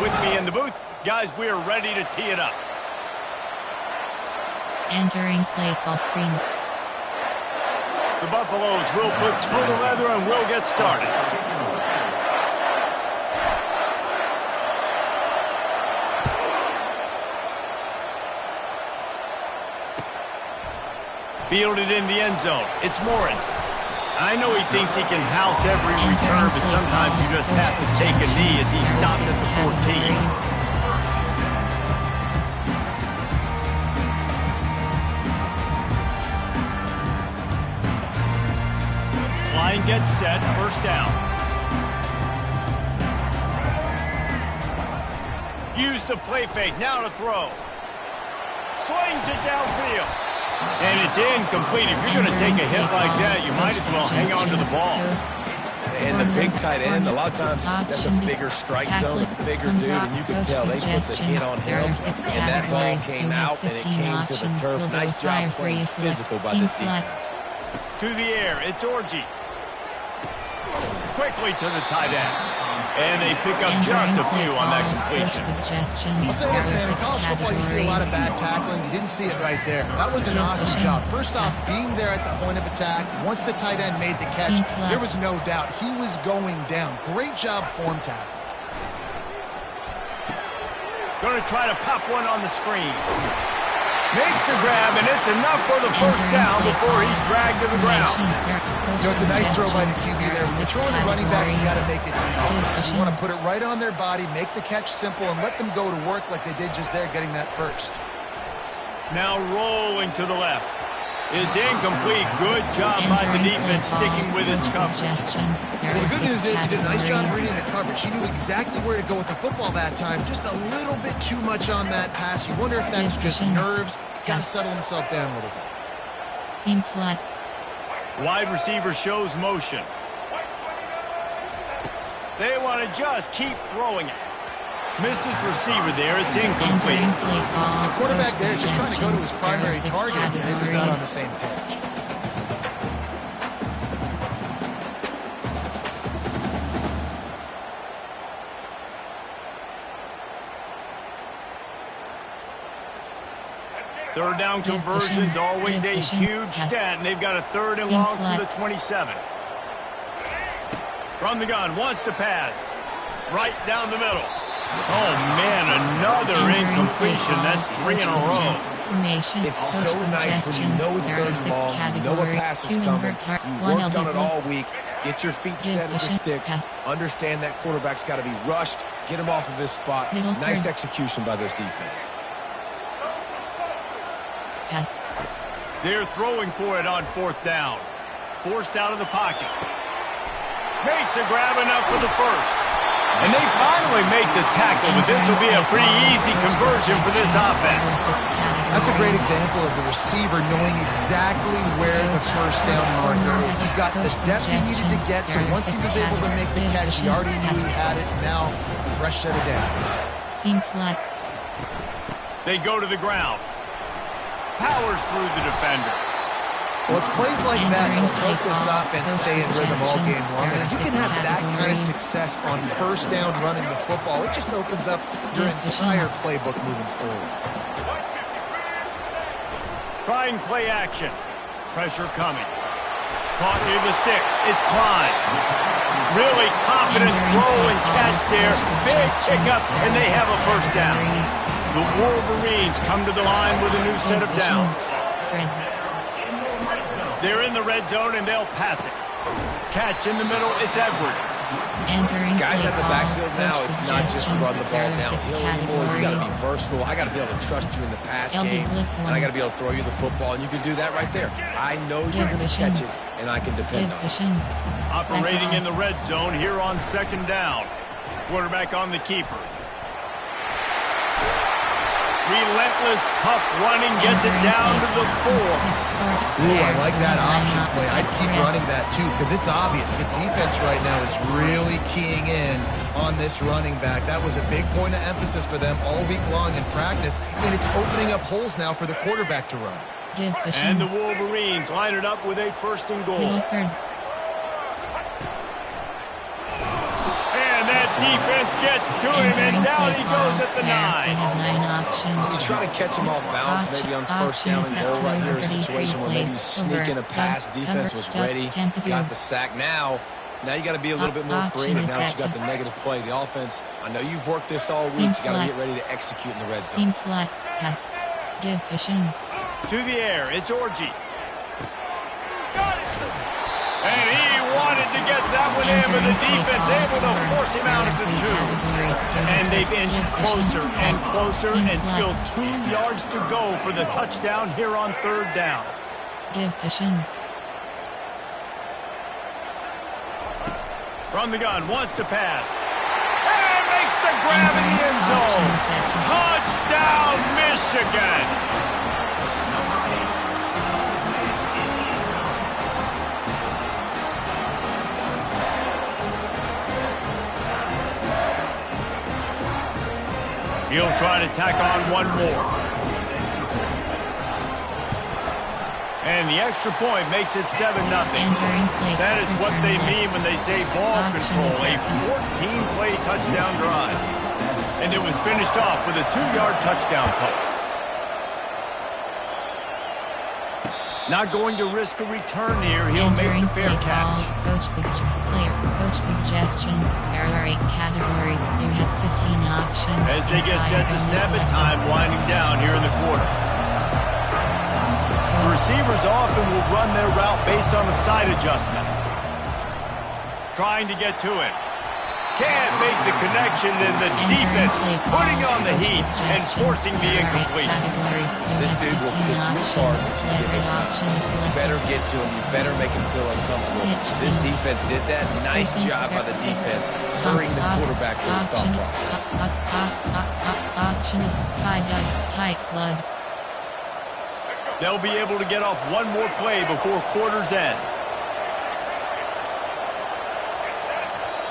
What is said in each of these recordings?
with me in the booth. Guys, we are ready to tee it up. Entering play call screen. The Buffaloes will put toe to leather and will get started. Fielded in the end zone. It's Morris. I know he thinks he can house every return, but sometimes you just have to take a knee as he stopped at the 14. Line gets set, first down. Use the play fake, now to throw. Slings it downfield. And it's incomplete. If you're going to take a hit like that, you might as well hang on to the ball. And the big tight end, a lot of times that's a bigger strike zone, a bigger dude, and you can tell they put the hit on him. And that ball came out and it came to the turf. Nice job playing physical by this defense. To the air, it's Orji. Quickly to the tight end. And they pick up just a few on that completion. I'll say this, man, in college football you see a lot of bad tackling. You didn't see it right there. That was an awesome job. First off, being there at the point of attack. Once the tight end made the catch, there was no doubt he was going down. Great job form tackle. Going to try to pop one on the screen. Makes the grab, and it's enough for the first down before he's dragged to the ground. You know, it's a nice throw by the QB there. When you're throwing to running backs, you got to make it easy. So you want to put it right on their body, make the catch simple, and let them go to work like they did just there, getting that first. Now rolling to the left. It's incomplete. Good job by the defense sticking with its coverage. Well, the good news is he did a nice job reading the coverage. He knew exactly where to go with the football that time. Just a little bit too much on that pass. You wonder if that's just nerves. He's got to settle himself down a little bit. Seam flat. Wide receiver shows motion. They want to just keep throwing it. Missed his receiver there. It's incomplete. The quarterback there just trying to go to his primary target. They're just not on the same page. Third down conversions, always a huge stat, and they've got a third and long from the 27. From the gun, wants to pass. Right down the middle. Oh, man, another incompletion. That's 3 in a row. It's so nice when you know it's third and long, you know a pass is coming, you worked on it all week, get your feet set at the sticks, understand that quarterback's got to be rushed, get him off of his spot. Nice execution by this defense. Pass. They're throwing for it on fourth down. Forced out of the pocket. Makes a grab enough for the first. And they finally make the tackle, but this will be a pretty easy conversion for this offense. That's a great example of the receiver knowing exactly where the first down marker is. He got the depth he needed to get, so once he was able to make the catch, he already knew he had it. Now, fresh set of downs. Seam flat. They go to the ground. Powers through the defender. Well, it's plays like that that help this offense stay in rhythm all game long. And if you can have that kind of success on first down running the football, it just opens up your entire playbook moving forward. Trying play action. Pressure coming. Caught near the sticks. It's Klein. Really confident throw and catch there. Big pickup, and they have a first down. The Wolverines come to the line with a new set of downs. They're in the red zone, and they'll pass it. Catch in the middle, it's Edwards. Guys at the backfield now, it's not just run the ball downhill anymore. You got to be versatile. I got to be able to trust you in the pass game, and I got to be able to throw you the football, and you can do that right there. I know you're going to catch it, and I can depend on it. Operating in the red zone here on second down. Quarterback on the keeper. Relentless, tough running, gets it down to the 4. Ooh, I like that option play. I'd keep running that too, because it's obvious the defense right now is really keying in on this running back. That was a big point of emphasis for them all week long in practice, and it's opening up holes now for the quarterback to run. And the Wolverines line it up with a first and goal. And that defense gets to him, and down he goes at the 9. We have 9 options. You try to catch him off balance, maybe on first down and goal right here, a situation where maybe sneaking a pass, defense was ready, got the sack. Now you got to be a little bit more creative now that you got the negative play. The offense, I know you've worked this all week. You got to get ready to execute in the red zone. Seam flat, pass, give cushion. To the air, it's Orji. And he wanted to get that one in, but the defense able to force him out of the 2. And they've inched closer and closer, and still 2 yards to go for the touchdown here on 3rd down. Give cushion. From the gun, wants to pass. And makes the grab in the end zone. Touchdown, Michigan! He'll try to tack on one more. And the extra point makes it 7-0. That is what they mean when they say ball control. A 14-play touchdown drive. And it was finished off with a 2-yard touchdown toss. Not going to risk a return here. He'll make the fair catch. Coach suggestions. There are 8 categories. You have 15 options. As they get set to snap it, time winding down here in the quarter. The receivers often will run their route based on a side adjustment. Trying to get to it. Can't make the connection, and the defense putting on the heat and forcing the incompletion. This dude will pick you apart if you give it time. You better get to him. You better make him feel uncomfortable. This defense did that. Nice job by the defense, hurrying the quarterback with his thought process. Options 5 tight flood. They'll be able to get off one more play before quarter's end.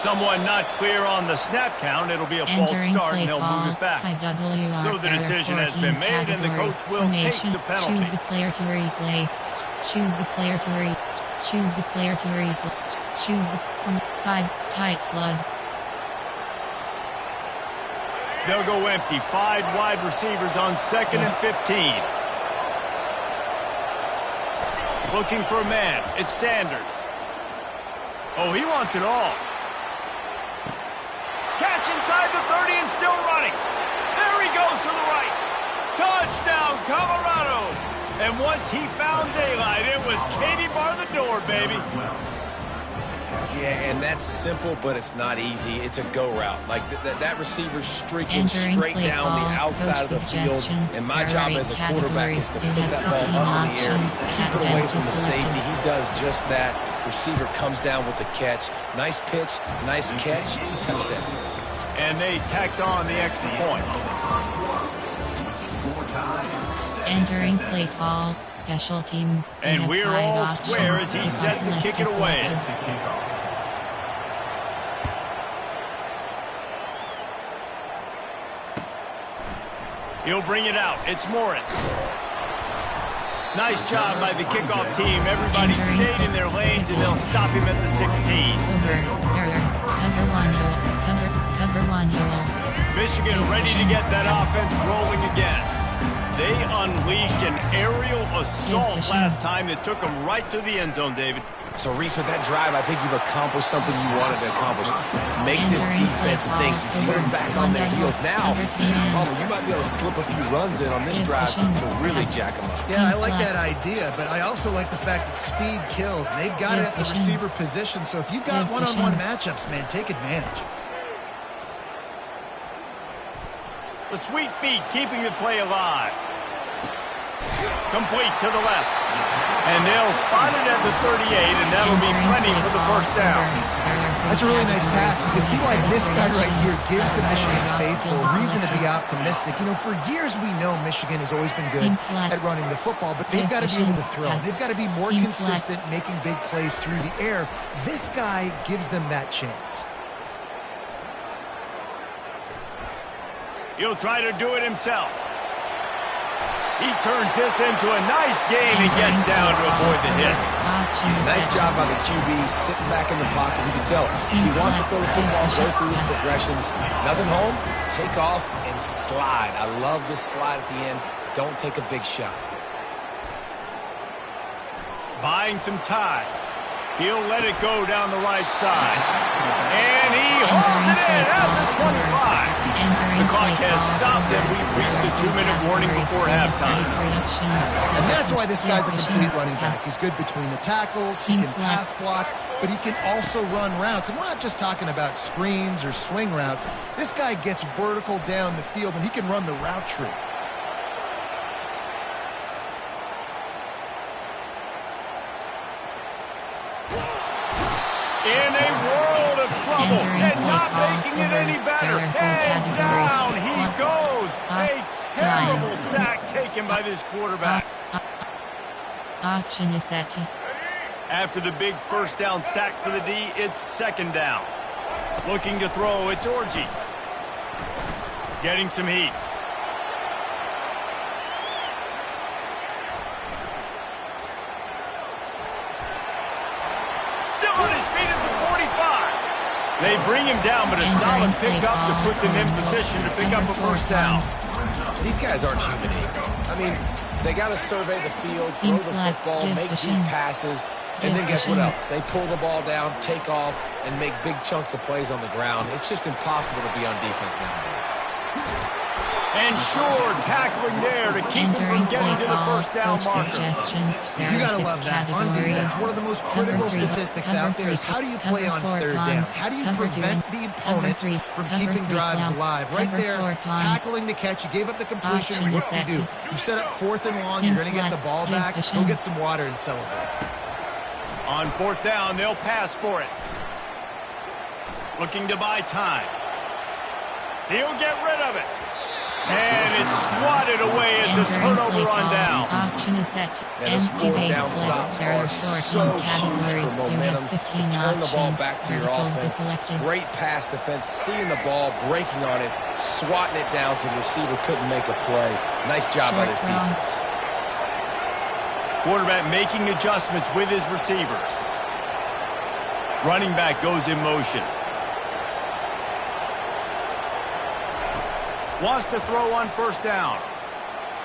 Someone not clear on the snap count. It'll be a false start, and they'll move it back. So the decision has been made, and the coach will take the penalty. Choose the player to replace. Choose the player to Choose the player to replace. Choose the 5 tight flood. They'll go empty. 5 wide receivers on 2nd and 15. Looking for a man. It's Sanders. Oh, he wants it all. Catch inside the 30 and still running. There he goes to the right. Touchdown, Colorado. And once he found daylight, it was Katie bar the door, baby. Yeah, and that's simple, but it's not easy. It's a go route. Like that receiver's streaking straight down the outside of the field. And my job as a quarterback is to put that ball up in the air, keep it away from the safety. He does just that. Receiver comes down with the catch. Nice pitch, nice catch, touchdown. And they tacked on the extra point. Entering play call, special teams. And we're all square as he's set to kick it away. He'll bring it out. It's Morris. Nice job by the kickoff team. Everybody stayed in their lanes, and they'll stop him at the 16. Cover one. Michigan ready to get that offense rolling again. They unleashed an aerial assault last time that took them right to the end zone, David. So, Reese, with that drive, I think you've accomplished something you wanted to accomplish. Make this defense think. You put them back on their heels. Now, you might be able to slip a few runs in on this drive to really jack them up. Yeah, I like that idea, but I also like the fact that speed kills. And they've got it at the receiver position, so if you've got one-on-one matchups, man, take advantage. The sweet feet keeping the play alive. Complete to the left. And they'll spot it at the 38, and that'll be plenty for the first down. That's a really nice pass. You can see why this guy right here gives the Michigan faithful reason to be optimistic. You know, for years we know Michigan has always been good at running the football, but they've got to be able to throw. They've got to be more consistent making big plays through the air. This guy gives them that chance. He'll try to do it himself. He turns this into a nice gain and gets down to avoid the hit. Nice job by the QB, sitting back in the pocket. You can tell he wants to throw the football, go through his progressions. Nothing home, take off and slide. I love this slide at the end. Don't take a big shot. Buying some time. He'll let it go down the right side. And he holds it in at the 25. The clock has stopped, and we've reached the 2-minute warning before halftime. And that's why this guy's a complete running back. He's good between the tackles, he can pass block, but he can also run routes. And we're not just talking about screens or swing routes. This guy gets vertical down the field, and he can run the route tree. In a world of trouble and not making it any better. And down he goes. A terrible sack taken by this quarterback. Auction is set to. After the big first down sack for the D, it's second down. Looking to throw, it's Orji. Getting some heat. They bring him down, but a solid pickup to put them in position to pick up a first down. These guys aren't human either. I mean, they got to survey the field, throw the football, make deep passes, and then guess what else? They pull the ball down, take off, and make big chunks of plays on the ground. It's just impossible to be on defense nowadays. And sure, tackling there to keep him from getting to the first down marker. You gotta love that. On defense, one of the most critical statistics out there is how do you play on third down? How do you prevent the opponent from keeping drives alive? Right there, tackling the catch. You gave up the completion. What do you do? You set up 4th and long. You're gonna get the ball back. Go get some water and celebrate. On 4th down, they'll pass for it. Looking to buy time. He'll get rid of it. And it's swatted away. It's a turnover on down. Auction is set. Empty base flex. There are 14 categories. You have 15 options. Verticals is selected. Great pass defense. Seeing the ball, breaking on it, swatting it down so the receiver couldn't make a play. Nice job by this defense. Quarterback making adjustments with his receivers. Running back goes in motion. Wants to throw on first down.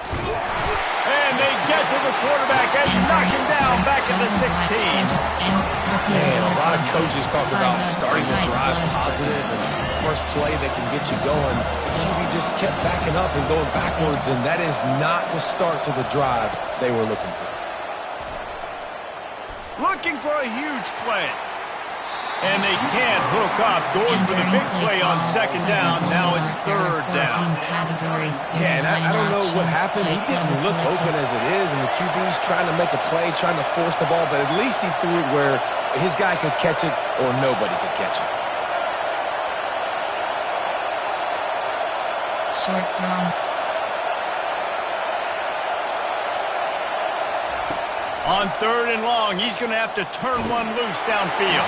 And they get to the quarterback and knock him down back at the 16. Man, a lot of coaches talk about starting the drive positive and first play that can get you going. QB just kept backing up and going backwards, and that is not the start to the drive they were looking for. Looking for a huge play. And they can't hook up. Going for the big play on second down. Now it's third down. Yeah, and I don't know what happened. He didn't look open as it is, and the QB's trying to make a play, trying to force the ball, but at least he threw it where his guy could catch it or nobody could catch it. Short cross. On 3rd and long, he's going to have to turn one loose downfield.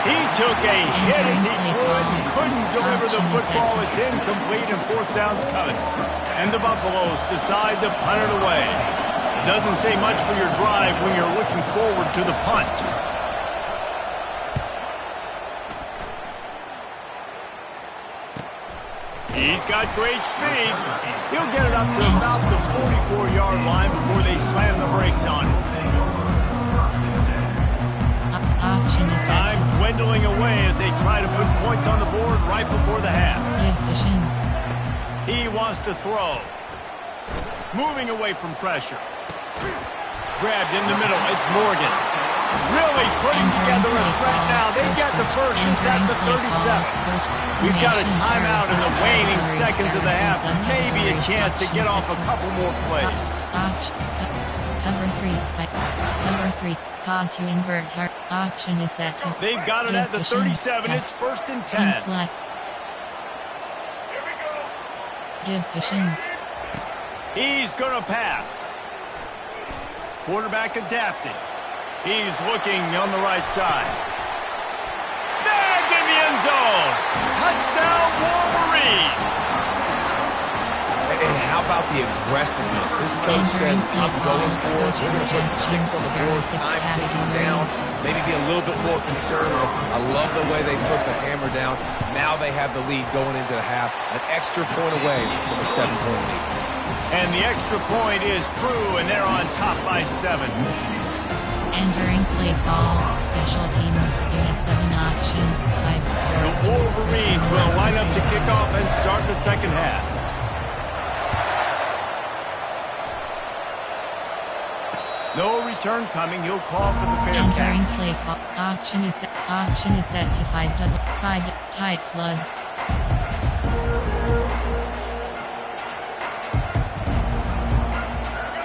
He took a hit as he threw it and couldn't deliver the football. It's incomplete, and 4th down's coming. And the Buffaloes decide to punt it away. It doesn't say much for your drive when you're looking forward to the punt. He's got great speed. He'll get it up to about the 44-yard line before they slam the brakes on it. Time dwindling away as they try to put points on the board right before the half. He wants to throw. Moving away from pressure. Grabbed in the middle. It's Morgan. Really putting together a threat now. They get the first. It's at the 37. We've got a timeout in the waning seconds of the half. Maybe a chance to get off a couple more plays. Cover 3 spike. Cover 3. Cog to invert. Auction is set to. They've got it at the 37. It's 1st and 10. Flat. Give cushion. He's going to pass. Quarterback adapting. He's looking on the right side. Snagged in the end zone. Touchdown, Wolverines. And how about the aggressiveness? This coach says, I'm going for it. We're going to put 6 on the board, time ticking down, maybe be a little bit more conservative. I love the way they took the hammer down. Now they have the lead going into the half, an extra point away from a 7-point lead. And the extra point is true, and they're on top by 7. Entering play call, special teams, you have 7 options, 5. The Wolverines will line up to kick off and start the second half. No return coming. He'll call for the fair catch. Entering play call. Auction is set to 5 tight flood.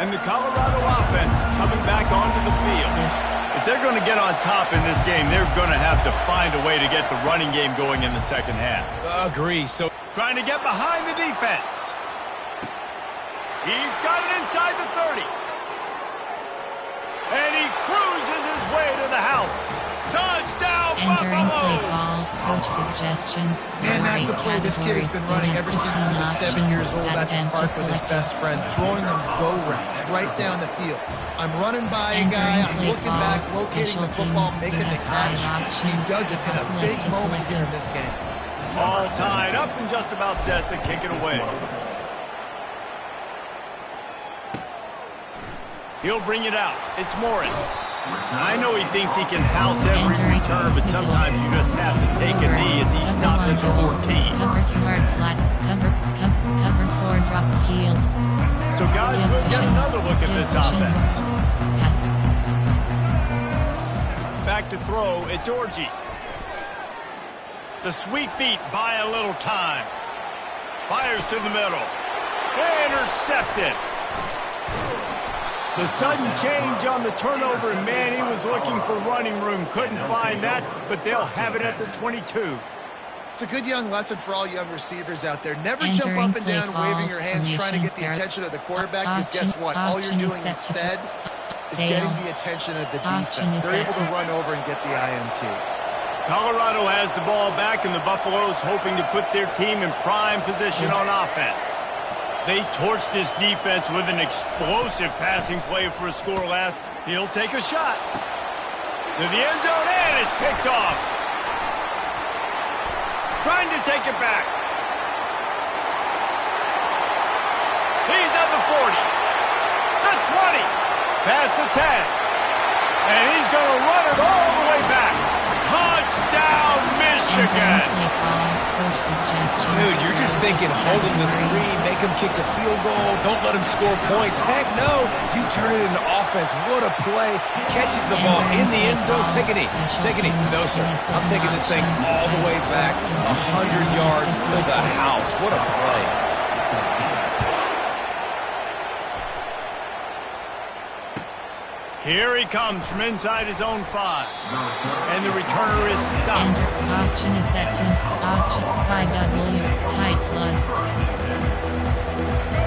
And the Colorado offense is coming back onto the field. If they're going to get on top in this game, they're going to have to find a way to get the running game going in the second half. Agree. So trying to get behind the defense. He's got it inside the 30. And he cruises his way to the house. Touchdown, Entering Buffalo! play call, coach suggestions. Man, that's a play this kid has been running ever since he was 7 years old at the park with his best friend, throwing them go routes right down the field. I'm running by a guy, I'm looking back, locating the football, making the catch. He does it in a big moment here in this game. All tied up and just about set to kick it away. He'll bring it out. It's Morris. I know he thinks he can house every return, but sometimes you just have to take a knee as he stopped at the 14. Cover 2 hard flat. Cover 4 drop field. So guys, we'll get another look at this offense. Pass. Back to throw. It's Orji. The sweet feet buy a little time. Fires to the middle. Intercepted. The sudden change on the turnover, and man, he was looking for running room. Couldn't find that, but they'll have it at the 22. It's a good young lesson for all young receivers out there. Never jump up and down waving your hands trying to get the attention of the quarterback, because guess what? All you're doing instead is getting the attention of the defense. They're able to run over and get the INT. Colorado has the ball back, and the Buffaloes hoping to put their team in prime position on offense. They torched this defense with an explosive passing play for a score last. He'll take a shot. To the end zone, and it's picked off. Trying to take it back. He's at the 40. The 20. Past the 10. And he's going to run it all the way back. Touchdown, Michigan. Dude, you're just thinking, hold him to 3, make him kick the field goal, don't let him score points. Heck no, you turn it into offense. What a play. Catches the ball in the end zone. Take a knee. Take a knee. No, sir. I'm taking this thing all the way back 100 yards to the house. What a play. Here he comes from inside his own 5. And the returner is stopped. Option is set to option 5W, tight flood.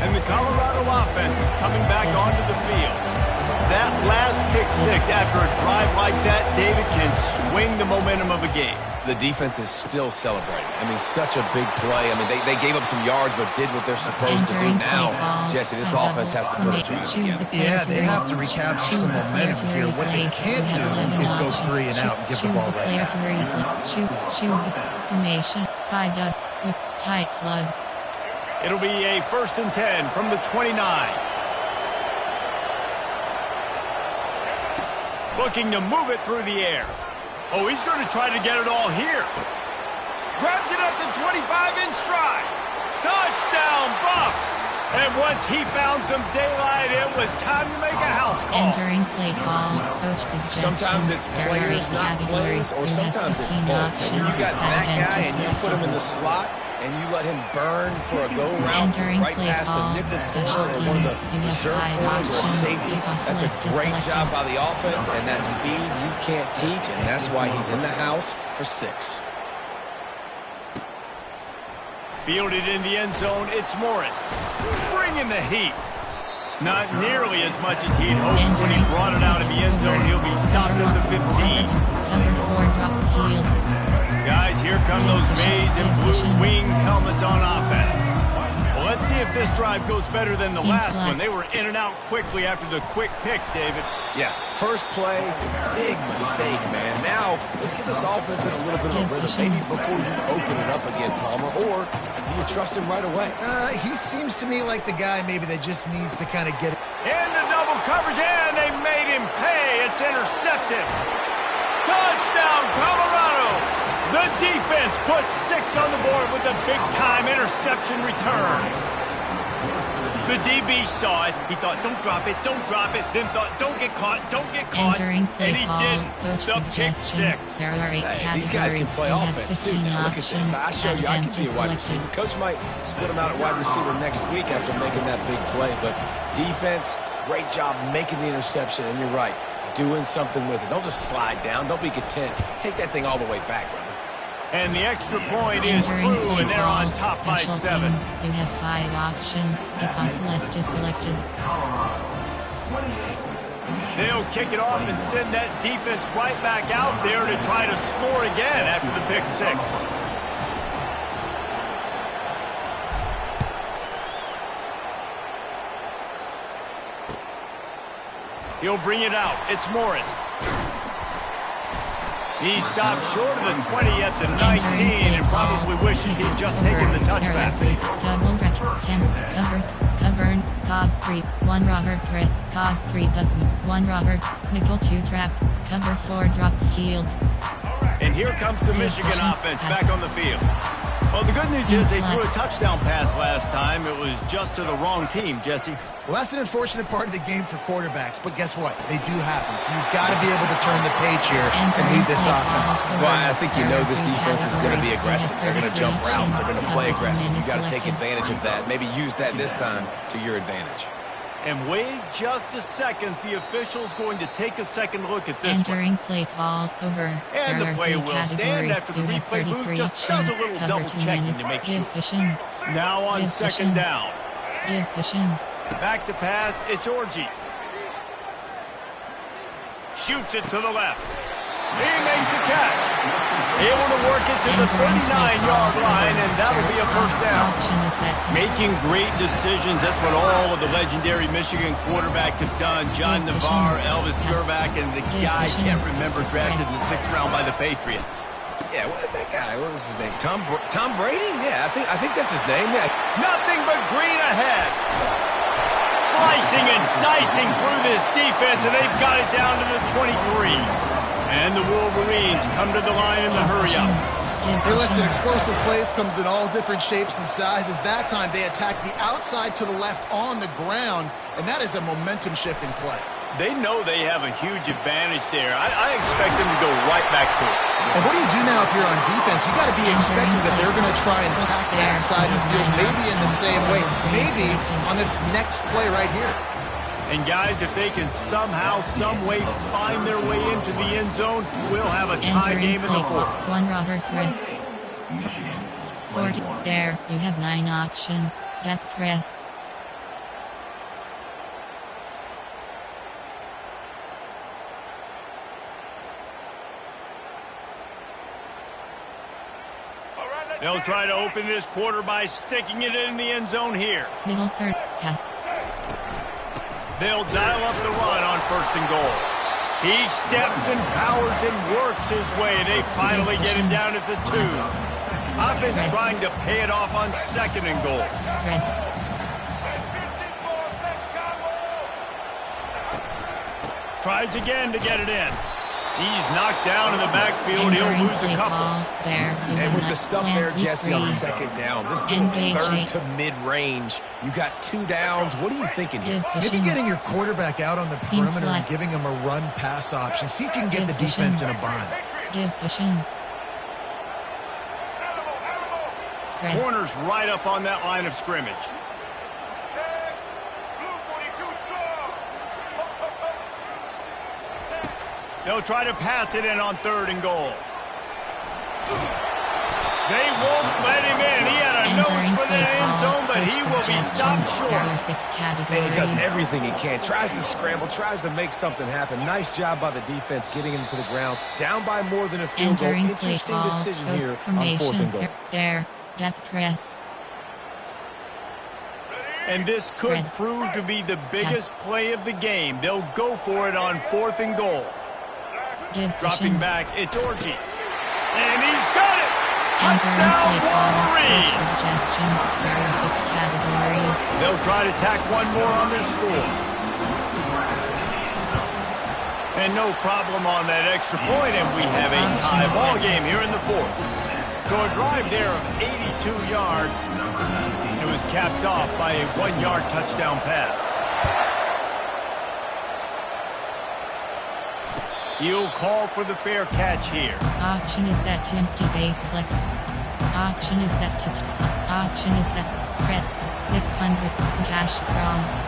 And the Colorado offense is coming back onto the field. That last pick 6 after a drive like that, David, can swing the momentum of a game. The defense is still celebrating. I mean, such a big play. I mean, they gave up some yards but did what they're supposed to do now. Jesse, this offense has to put a drive together. Yeah, they have to recapture some momentum here. What they can't do is go 3 and out and give the ball right back. Choose the formation, 5 with tight flood. It'll be a 1st and 10 from the 29. Looking to move it through the air. Oh, he's going to try to get it all here. Grabs it at the 25 in stride. Touchdown, Buffs! And once he found some daylight, it was time to make a house call. Entering play call, coach suggestions. Sometimes it's players, not plays, or sometimes it's both. When you got that guy and you put him in the slot, and you let him burn for a go route right past a nickel corner or one of the reserve corners or a safety. That's a great job by the offense, and that speed you can't teach, and that's why he's in the house for 6. Fielded in the end zone, it's Morris. Bringing the heat. Not nearly as much as he'd hoped when he brought it out of the end zone. He'll be stopped at the 15. Cover 4 drop field. Guys, here come those maize and blue winged helmets on offense. Well, let's see if this drive goes better than the last flat. one. They were in and out quickly after the quick pick, David. Yeah, first play, big mistake, man. Now, let's get this offense in a little bit of a rhythm. Maybe before you open it up again, Palmer, or do you trust him right away? He seems to me like the guy maybe that just needs to kind of get it. Into double coverage, and they made him pay. It's intercepted. Touchdown, Colorado. The defense puts 6 on the board with a big-time interception return. The DB saw it. He thought, don't drop it, don't drop it. Then thought, don't get caught, don't get caught. Entering play and he call, didn't. coach The pick suggestions. 6. There are 8 categories. These guys can play You have offense, too. 15 Now, look at this. options. I show you, I can be a wide receiver. Coach might split him out at wide receiver next week after making that big play. But defense, great job making the interception. And you're right, doing something with it. Don't just slide down. Don't be content. Take that thing all the way back, brother. And the extra point is true, and they're on top by 7. Teams. You have 5 options. Kickoff left is selected. They'll kick it off and send that defense right back out there to try to score again after the pick 6. He'll bring it out. It's Morris. He stopped short of the 20 at the 19 and probably wishes he'd just taken the touchback. Double wreck, temp, cover, cog 3, 1 Robert Brett, cog 3 button, 1 Robert, nickel 2 trap, cover 4 drop field. And here comes the Michigan offense back on the field. Well, the good news is they threw a touchdown pass last time. It was just to the wrong team, Jesse. Well, that's an unfortunate part of the game for quarterbacks, but guess what? They do happen, so you've got to be able to turn the page here and lead this offense. Well, I think you know this defense is going to be aggressive. They're going to jump routes. They're going to play aggressive. You've got to take advantage of that. Maybe use that this time to your advantage. And wait just a second. The official's going to take a second look at this Entering play call over. And the play will stand after the replay booth just does a little double checking to make sure. Now on second down. Give cushion. Back to pass, it's Orji. Shoots it to the left. He makes a catch. Able to work it to the 39-yard line, and that'll be a first down. Making great decisions. That's what all of the legendary Michigan quarterbacks have done. John Navarre, Elvis Gervac, and the guy I can't remember drafted in the 6th round by the Patriots. Yeah, that guy, what was his name? Tom Brady? Yeah, I think that's his name. Yeah. Nothing but green ahead. Slicing and dicing through this defense, and they've got it down to the 23. And the Wolverines come to the line in the hurry-up. Hey, listen, explosive plays comes in all different shapes and sizes. That time, they attack the outside to the left on the ground, and that is a momentum-shifting play. They know they have a huge advantage there. I expect them to go right back to it. And what do you do now if you're on defense? You got to be expecting that they're going to try and attack that side of the field, maybe in the same way, maybe on this next play right here. And guys, if they can somehow, some way find their way into the end zone, we'll have a tie game in the 4th. 1 Robert Press. 40. There, you have 9 options. Depth press. They'll try to open this quarter by sticking it in the end zone here. Middle 3rd. Pass. They'll dial up the run on 1st and goal. He steps and powers and works his way. They finally get him down at the 2. Offense trying to pay it off on 2nd and goal. Spread. Tries again to get it in. He's knocked down in the backfield. He'll lose a couple. And with the stuff there, Jesse, on 2nd down, this little 3rd to mid-range, you got 2 downs. What are you thinking here? Maybe getting your quarterback out on the perimeter and giving him a run-pass option. See if you can get the defense in a bind. Give cushion. Spread. Corner's right up on that line of scrimmage. They'll try to pass it in on 3rd and goal. They won't let him in. He had a nose for the end zone, but he will be stopped short. And he does everything he can. Tries to scramble, tries to make something happen. Nice job by the defense getting him to the ground. Down by more than a field goal. Interesting decision here on 4th and goal. There, depth press. And this could prove to be the biggest play of the game. They'll go for it on 4th and goal. Dropping back, it's Orji. And he's got it! Touchdown, Wolverine! Suggestions, there are 6 categories. They'll try to tack one more on their score. And no problem on that extra point, and we have a tie ball game here in the 4th. So a drive there of 82 yards. It was capped off by a 1-yard touchdown pass. He'll call for the fair catch here. Option is set to empty base flex. Option is set to option is set spread 600 hash cross.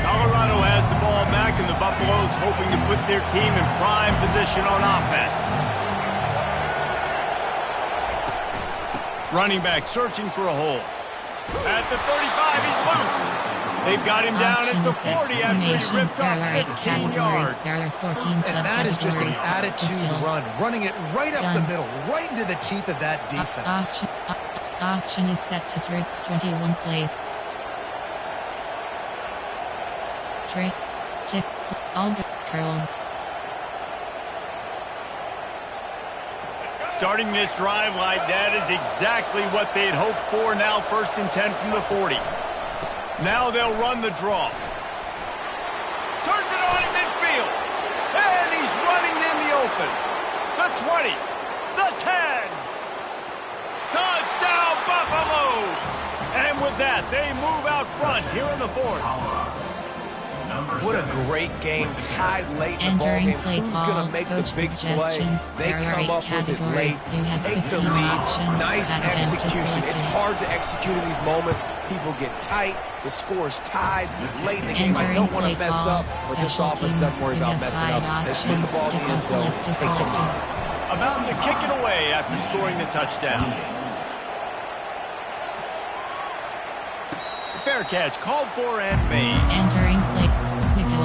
Colorado has the ball back, and the Buffaloes hoping to put their team in prime position on offense. Running back searching for a hole. At the 35, he's loose. They've got him down at the 40 after he ripped off 15 yards. And that is just an attitude run, running it right up the middle, right into the teeth of that defense. Option is set to tricks 21 plays. Tricks, sticks, all curls. Starting this drive like that is exactly what they'd hoped for. Now 1st and 10 from the 40. Now they'll run the draw. Turns it on in midfield. And he's running in the open. The 20. The 10. Touchdown Buffaloes. And with that, they move out front here in the 4th. What a great game, tied late in the ball game. Who's going to make the big play? They come up with it late, take the lead, nice execution. It's hard to execute in these moments. People get tight, the score's tied late in the game. I don't want to mess up, but this offense doesn't worry about messing up. They put the ball in the end zone, take the lead. About to kick it away after scoring the touchdown. Fair catch called for and made. Entering play. Nickel.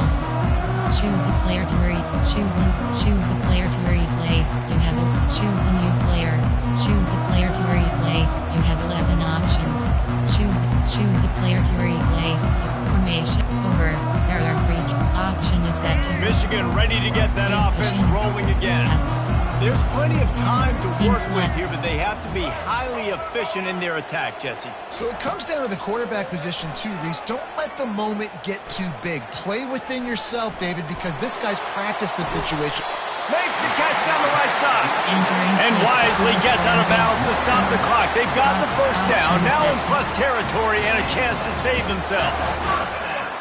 Choose a player to choose a player to replace. You have a choose a new player. Choose a player to replace. You have 11 options. Choose a player to replace. Formation over. There are 3. Option is set to Michigan ready to get that offense rolling again. Yes. There's plenty of time to work with here, but they have to be highly efficient in their attack, Jesse. So it comes down to the quarterback position too, Reese. Don't let the moment get too big. Play within yourself, David, because this guy's practiced the situation. Makes the catch down the right side. And wisely gets out of bounds to stop the clock. They've got the first down, now in plus territory and a chance to save themselves.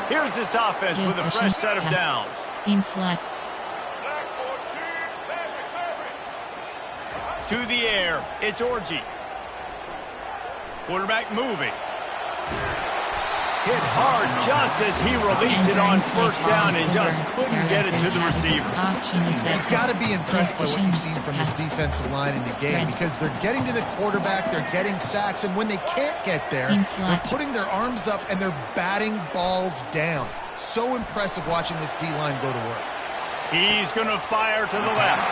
Here's this offense with a fresh set of downs. Seam flat. To the air, it's Orji. Quarterback moving. Hit hard just as he released it on 1st down and just couldn't get it to the receiver. You've got to be impressed by what you've seen from this defensive line in the game, because they're getting to the quarterback, they're getting sacks, and when they can't get there, they're putting their arms up and they're batting balls down. So impressive watching this D-line go to work. He's going to fire to the left.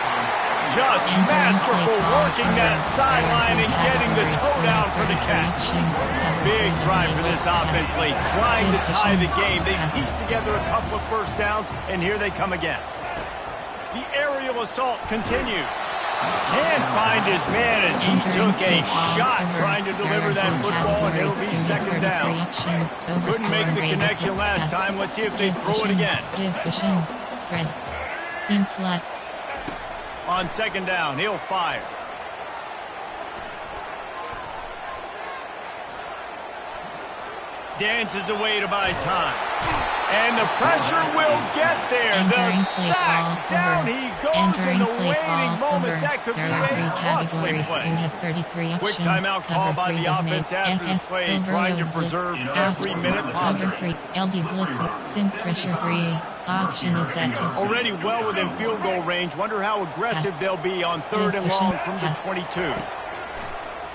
Just masterful working that sideline and getting the toe down for the catch. Big drive for this offense late, trying to tie the game. They pieced together a couple of first downs, and here they come again. The aerial assault continues. Can't find his man as he took a shot trying to deliver that football, and it'll be 2nd down. Couldn't make the connection last time. Let's see if they throw it again. Spread. Seam flat. On 2nd down, he'll fire. Dances away to buy time. And the pressure will get there. The sack. Down he goes in the waiting moments. That could be a costly play. You have 33 options. Quick timeout call by the offense after the play, trying to preserve every minute possible. Cover 3. LD blitz. Sim pressure 3. Option is set to already well within field goal range. Wonder how aggressive they'll be on 3rd and long from the 22.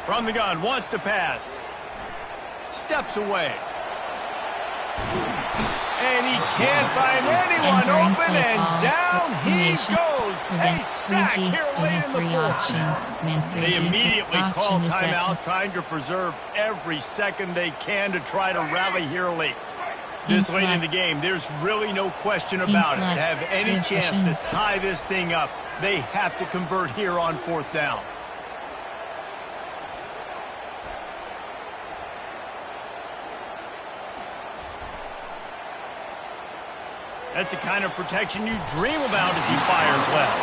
From the gun, wants to pass. Steps away. And he can't find anyone Entering open, play and call. down he Formation. goes. A sack 3G. here You late have in the 3 fourth. options. Man 3G. They immediately call Option is set timeout, to trying to preserve every second they can to try to rally here late. This late in the game, there's really no question about it. To have any chance to tie this thing up, they have to convert here on 4th down. That's the kind of protection you dream about as he fires left.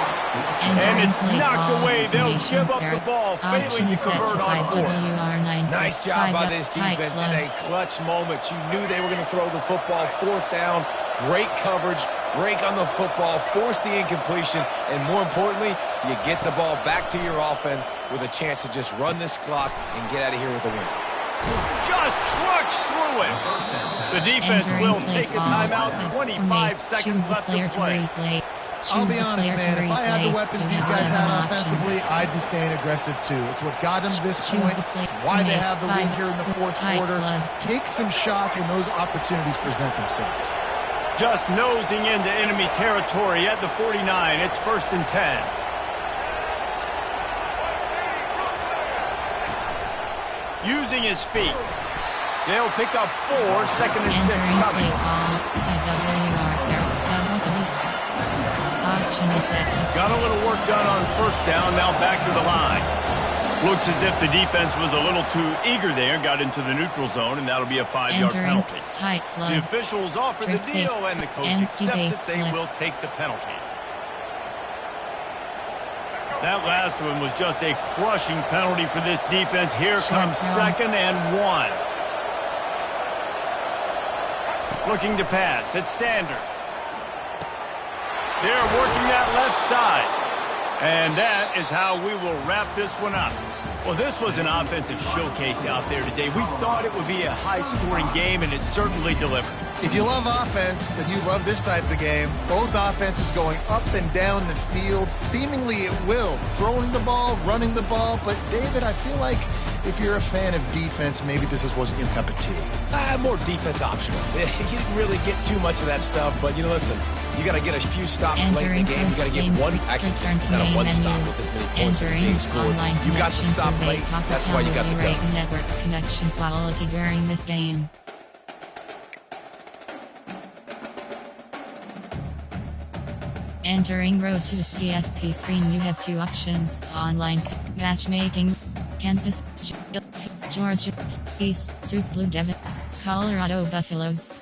And it's knocked away. They'll give up the ball, failing to convert on 4th. Nice job by this defense in a clutch moment. You knew they were going to throw the football 4th down. Great coverage, break on the football, force the incompletion, and more importantly, you get the ball back to your offense with a chance to just run this clock and get out of here with a win. Just trucks through it. The defense will take a timeout. 25 seconds left to play. I'll be honest, man. If I had the weapons these guys had offensively, I'd be staying aggressive too. It's what got them to this point. It's why they have the lead here in the 4th quarter. Take some shots when those opportunities present themselves. Just nosing into enemy territory at the 49. It's 1st and 10. Using his feet. They'll pick up 4, 2nd and 6 coming. Got a little work done on 1st down, now back to the line. Looks as if the defense was a little too eager there, got into the neutral zone, and that'll be a 5-yard penalty. The officials offer the deal, and the coach accepts it. They will take the penalty. That last one was just a crushing penalty for this defense. Here comes 2nd and 1. Looking to pass. It's Sanders. They're working that left side. And that is how we will wrap this one up. Well, this was an offensive showcase out there today. We thought it would be a high-scoring game, and it certainly delivered. If you love offense, then you love this type of game. Both offenses going up and down the field, seemingly at will. Throwing the ball, running the ball. But, David, I feel like if you're a fan of defense, maybe this wasn't your cup of tea. More defense optional. You didn't really get too much of that stuff, but, listen, you got to get a few stops late in the game. You got to get one, actually, not a one stop with this many points being scored. You got to stop late. That's why you got to go. Network connection quality during this game. Entering road to the CFP screen, you have 2 options. Online matchmaking. Kansas, Georgia, East, Duke Blue Devil, Colorado Buffaloes.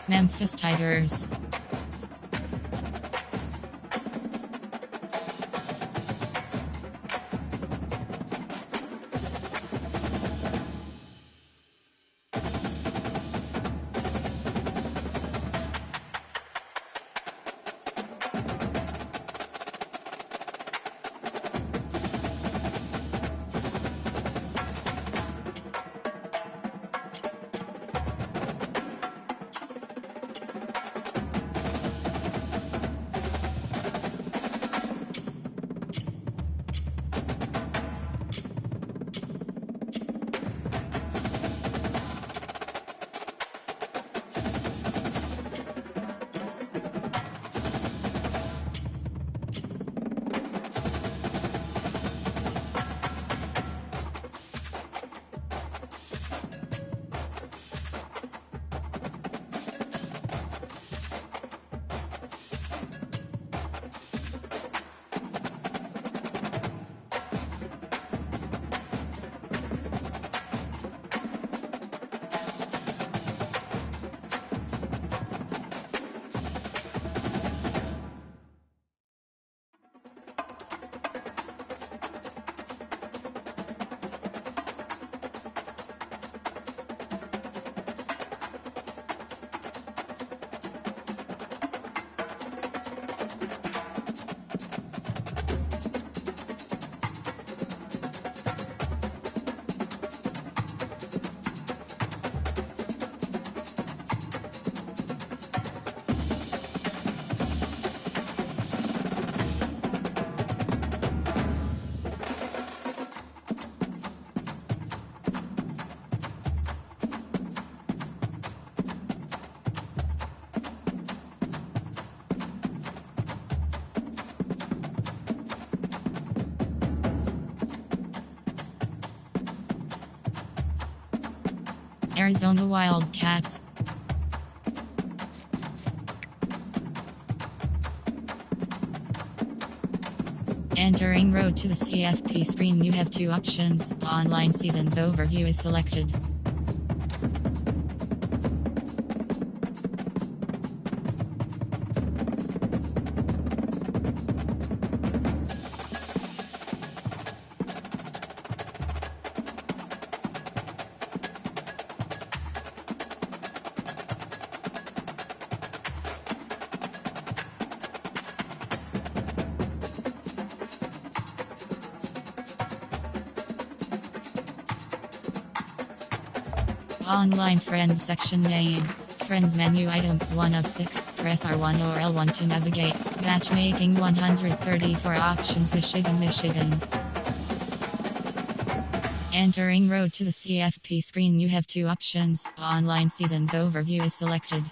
Memphis Tigers. Arizona Wildcats. Entering road to the CFP screen, you have two options. Online seasons overview is selected. Online Friends section name. Friends menu item 1 of 6. Press R1 or L1 to navigate. Matchmaking 134 options. Michigan, Michigan. Entering road to the CFP screen, you have two options. Online seasons overview is selected.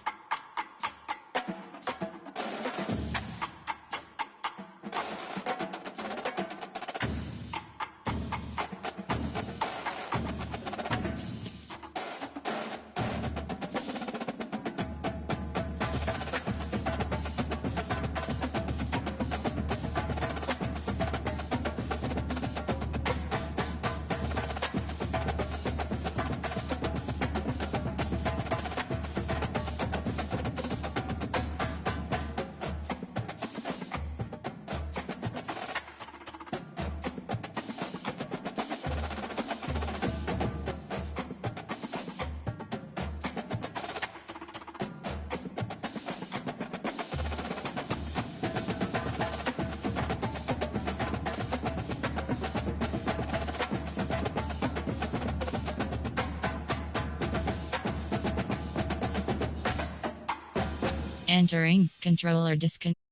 Entering controller disconnect.